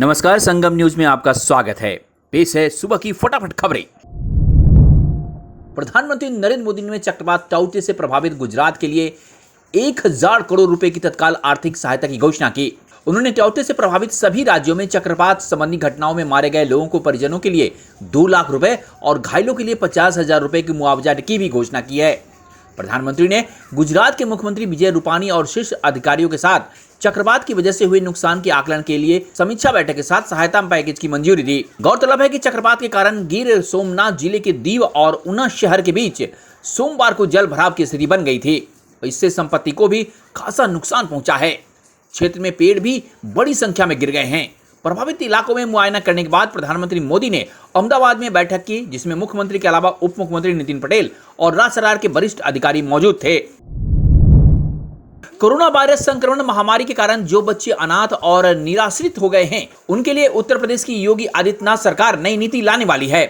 नमस्कार, संगम न्यूज में आपका स्वागत है। पेश है सुबह की फटाफट खबरें। प्रधानमंत्री नरेंद्र मोदी ने चक्रवात टाउते से प्रभावित गुजरात के लिए 1000 करोड़ रुपए की तत्काल आर्थिक सहायता की घोषणा की। उन्होंने टाउते से प्रभावित सभी राज्यों में चक्रवात संबंधी घटनाओं में मारे गए लोगों को परिजनों के लिए 2 लाख रुपए और घायलों के लिए 50,000 रुपए की मुआवजा की भी घोषणा की है। प्रधानमंत्री ने गुजरात के मुख्यमंत्री विजय रूपानी और शीर्ष अधिकारियों के साथ चक्रवात की वजह से हुए नुकसान के आकलन के लिए समीक्षा बैठक के साथ सहायता पैकेज की मंजूरी दी। गौरतलब है कि चक्रवात के कारण गिर सोमनाथ जिले के दीव और ऊना शहर के बीच सोमवार को जल भराव की स्थिति बन गई थी। इससे संपत्ति को भी खासा नुकसान पहुंचा है। क्षेत्र में पेड़ भी बड़ी संख्या में गिर गए हैं। प्रभावित इलाकों में मुआयना करने के बाद प्रधानमंत्री मोदी ने अहमदाबाद में बैठक की, जिसमें मुख्यमंत्री के अलावा उप मुख्यमंत्री नितिन पटेल और राज्य सरकार के वरिष्ठ अधिकारी मौजूद थे। कोरोना वायरस संक्रमण महामारी के कारण जो बच्चे अनाथ और निराश्रित हो गए हैं, उनके लिए उत्तर प्रदेश की योगी आदित्यनाथ सरकार नई नीति लाने वाली है।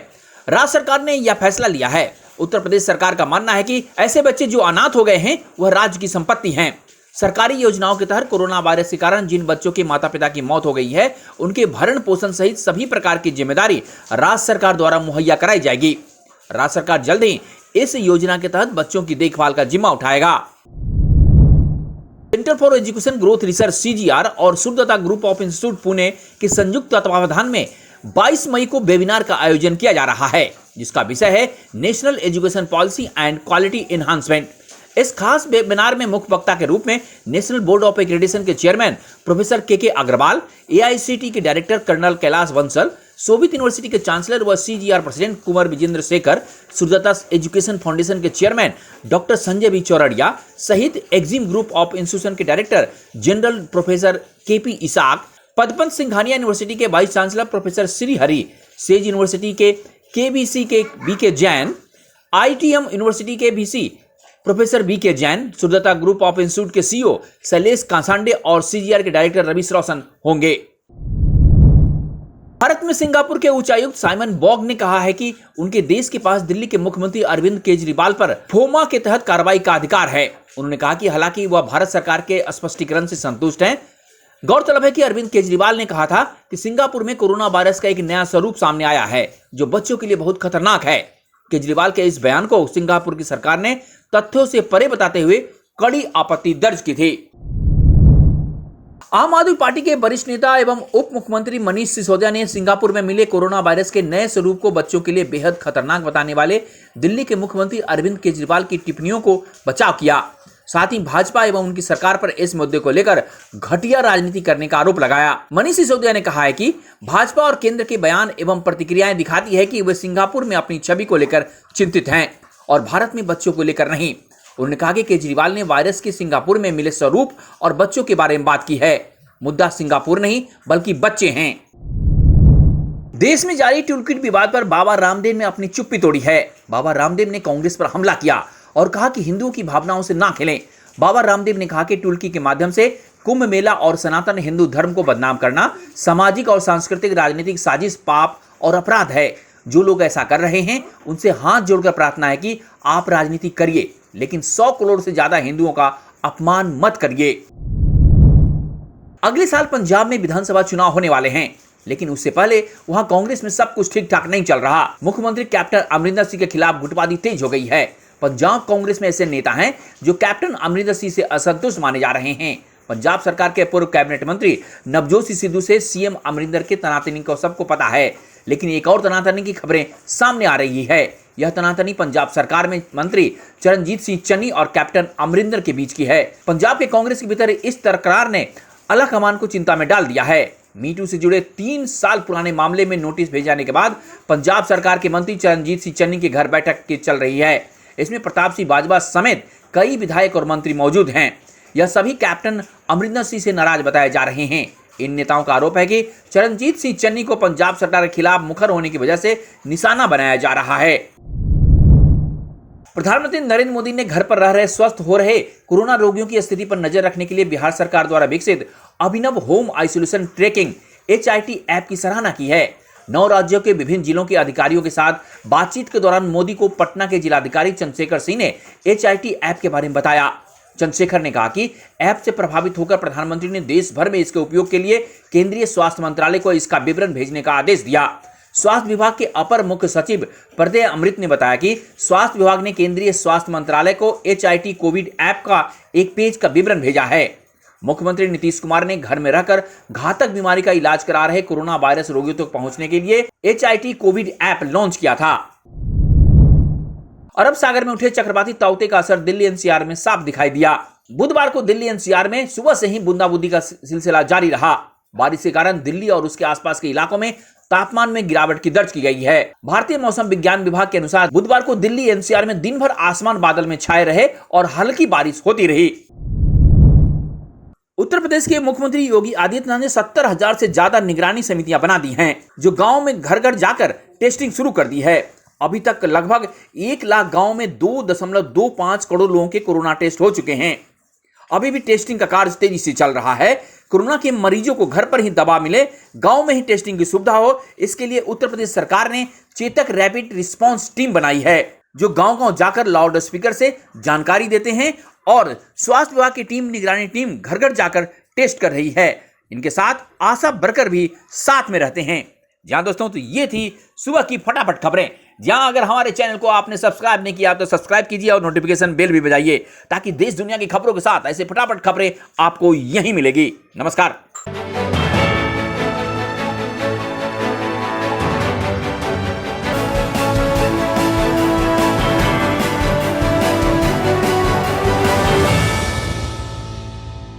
राज्य सरकार ने यह फैसला लिया है। उत्तर प्रदेश सरकार का मानना है कि ऐसे बच्चे जो अनाथ हो गए हैं वह राज्य की संपत्ति हैं। सरकारी योजनाओं के तहत कोरोना वायरस के कारण जिन बच्चों के माता पिता की मौत हो गई है, उनके भरण पोषण सहित सभी प्रकार की जिम्मेदारी राज्य सरकार द्वारा मुहैया कराई जाएगी। राज्य सरकार जल्द ही इस योजना के तहत बच्चों की देखभाल का जिम्मा उठाएगा। Centre for education growth research (CGR) और सुरदत्ता ग्रुप ऑफ इंस्टीट्यूट पुणे के संयुक्त तत्वावधान में 22 मई को वेबिनार का आयोजन किया जा रहा है, जिसका विषय है national education policy and quality enhancement. इस खास वेबिनार में मुख्य वक्ता के रूप में नेशनल बोर्ड ऑफ एक्रेडिटेशन के चेयरमैन प्रोफेसर के अग्रवाल, AICTE के director colonel Kailash Bansal, Shobhit university के चांसलर व CGR president Kunwar Vijendra Shekhar, Suryadatta education foundation के chairman doctor Sanjay B Chordiya सहित एक्जिम ग्रुप ऑफ इंस्टीट्यूशन के director general professor KP Isaac, Padman Singhania university के vice chancellor professor Shri Hari, Sage university के KBC के BK जैन, ITM यूनिवर्सिटी के VC professor BK Jain, Suryadatta group of institute के CEO Shailesh Kansande और CGR के डायरेक्टर रवि रोशन होंगे। भारत में सिंगापुर के उच्चायुक्त साइमन बॉग ने कहा है कि उनके देश के पास दिल्ली के मुख्यमंत्री अरविंद केजरीवाल पर फोमा के तहत कार्रवाई का अधिकार है। उन्होंने कहा कि हालांकि वह भारत सरकार के स्पष्टीकरण से संतुष्ट हैं। गौरतलब है कि अरविंद केजरीवाल ने कहा था कि सिंगापुर में कोरोना वायरस का एक नया स्वरूप सामने आया है जो बच्चों के लिए बहुत खतरनाक है। केजरीवाल के इस बयान को सिंगापुर की सरकार ने तथ्यों से परे बताते हुए कड़ी आपत्ति दर्ज की थी। आम आदमी पार्टी के वरिष्ठ नेता एवं उप मुख्यमंत्री मनीष सिसोदिया ने सिंगापुर में मिले कोरोना वायरस के नए स्वरूप को बच्चों के लिए बेहद खतरनाक बताने वाले दिल्ली के मुख्यमंत्री अरविंद केजरीवाल की टिप्पणियों को बचाव किया। साथ ही भाजपा एवं उनकी सरकार पर इस मुद्दे को लेकर घटिया राजनीति करने का आरोप लगाया। मनीष सिसोदिया ने कहा है कि भाजपा और केंद्र के बयान एवं प्रतिक्रियाएं दिखाती है कि वे सिंगापुर में अपनी छवि को लेकर चिंतित हैं और भारत में बच्चों को लेकर नहीं। उन्होंने कहा कि केजरीवाल ने वायरस के सिंगापुर में मिले स्वरूप और बच्चों के बारे में बात की है। मुद्दा सिंगापुर नहीं बल्कि बच्चे हैं। देश में जारी टूलकिट विवाद पर बाबा रामदेव ने अपनी चुप्पी तोड़ी है। बाबा रामदेव ने कांग्रेस पर हमला किया और कहा कि हिंदुओं की भावनाओं से ना खेलें। बाबा रामदेव ने कहा कि टूलकी के माध्यम से कुंभ मेला और सनातन हिंदू धर्म को बदनाम करना सामाजिक और सांस्कृतिक राजनीतिक साजिश, पाप और अपराध है। जो लोग ऐसा कर रहे हैं उनसे हाथ जोड़कर प्रार्थना है कि आप राजनीति करिए, लेकिन 100 करोड़ से ज्यादा हिंदुओं का अपमान मत करिए। अगले साल पंजाब में विधानसभा चुनाव होने वाले हैं, लेकिन उससे पहले वहां कांग्रेस में सब कुछ ठीक ठाक नहीं चल रहा। मुख्यमंत्री कैप्टन अमरिंदर सिंह के खिलाफ गुटबाजी तेज हो गई है। पंजाब कांग्रेस में ऐसे नेता हैं जो कैप्टन अमरिंदर सिंह से असंतुष्ट माने जा रहे हैं। पंजाब सरकार के पूर्व कैबिनेट मंत्री नवजोत सिद्धू से CM अमरिंदर के तनातनी को सबको पता है, लेकिन एक और तनातनी की खबरें सामने आ रही है। यह तनातनी पंजाब सरकार में मंत्री चरणजीत सिंह चन्नी और कैप्टन अमरिंदर के बीच की है। पंजाब के कांग्रेस के भीतर इस तकरार ने आला कमान को चिंता में डाल दिया है। मीटू से जुड़े 3 साल पुराने मामले में नोटिस भेजे जाने के बाद पंजाब सरकार के मंत्री चरणजीत सिंह चन्नी के घर बैठक की चल रही है। इसमें प्रताप सिंह बाजवा समेत कई विधायक और मंत्री मौजूद हैं। यह सभी कैप्टन अमरिंदर सिंह से नाराज बताए जा रहे हैं। इन नेताओं का आरोप है कि चरणजीत सिंह चन्नी को पंजाब सरकार के खिलाफ मुखर होने की वजह से निशाना बनाया जा रहा है। प्रधानमंत्री नरेंद्र मोदी ने घर पर रह रहे स्वस्थ हो रहे कोरोना रोगियों की स्थिति पर नजर रखने के लिए बिहार सरकार द्वारा विकसित अभिनव home isolation tracking HIT app की सराहना की है। 9 राज्यों के विभिन्न जिलों के अधिकारियों के साथ बातचीत के दौरान मोदी को पटना के जिलाधिकारी चंद्रशेखर सिंह ने HIT ऐप के बारे में बताया। चंद्रशेखर ने कहा कि ऐप से प्रभावित होकर प्रधानमंत्री ने देश भर में इसके उपयोग के लिए केंद्रीय स्वास्थ्य मंत्रालय को इसका विवरण भेजने का आदेश दिया। स्वास्थ्य विभाग के अपर मुख्य सचिव प्रत्यय अमृत ने बताया कि स्वास्थ्य विभाग ने केंद्रीय स्वास्थ्य मंत्रालय को HIT कोविड ऐप का एक पेज का विवरण भेजा है। मुख्यमंत्री नीतीश कुमार ने घर में रहकर घातक बीमारी का इलाज करा रहे कोरोना वायरस रोगियों तक पहुंचने के लिए HIT कोविड ऐप लॉन्च किया था। अरब सागर में उठे चक्रवाती ताउते का असर दिल्ली NCR में साफ दिखाई दिया। बुधवार को दिल्ली NCR में सुबह से ही बूंदाबूंदी का सिलसिला जारी रहा। बारिश के कारण दिल्ली और उसके आसपास के इलाकों में तापमान में गिरावट की दर्ज की गई है। भारतीय मौसम विज्ञान विभाग के अनुसार बुधवार को दिल्ली NCR में दिन भर आसमान बादल में छाए रहे और हल्की बारिश होती रही। उत्तर प्रदेश के मुख्यमंत्री योगी आदित्यनाथ ने 70,000 से ज्यादा निगरानी समितियां बना दी हैं, जो गांव में घर घर जाकर टेस्टिंग शुरू कर दी है। अभी तक लगभग 1 लाख गांव में 2.25 करोड़ लोगों के कोरोना टेस्ट हो चुके हैं। अभी भी टेस्टिंग का कार्य तेजी से चल रहा है। कोरोना के मरीजों को घर पर ही दवा मिले, गांव में ही टेस्टिंग की सुविधा हो, इसके लिए उत्तर प्रदेश सरकार ने चेतक रैपिड रिस्पांस टीम बनाई है, जो गांव-गांव जाकर लाउड स्पीकर से जानकारी देते हैं और स्वास्थ्य विभाग की टीम निगरानी टीम घर घर जाकर टेस्ट कर रही है। इनके साथ आशा वर्कर भी साथ में रहते हैं। जहां दोस्तों, तो ये थी सुबह की फटाफट खबरें। जहां अगर हमारे चैनल को आपने सब्सक्राइब नहीं किया तो सब्सक्राइब कीजिए और नोटिफिकेशन बेल भी बजाइए, ताकि देश दुनिया की खबरों के साथ ऐसे फटाफट खबरें आपको यहीं मिलेगी। नमस्कार।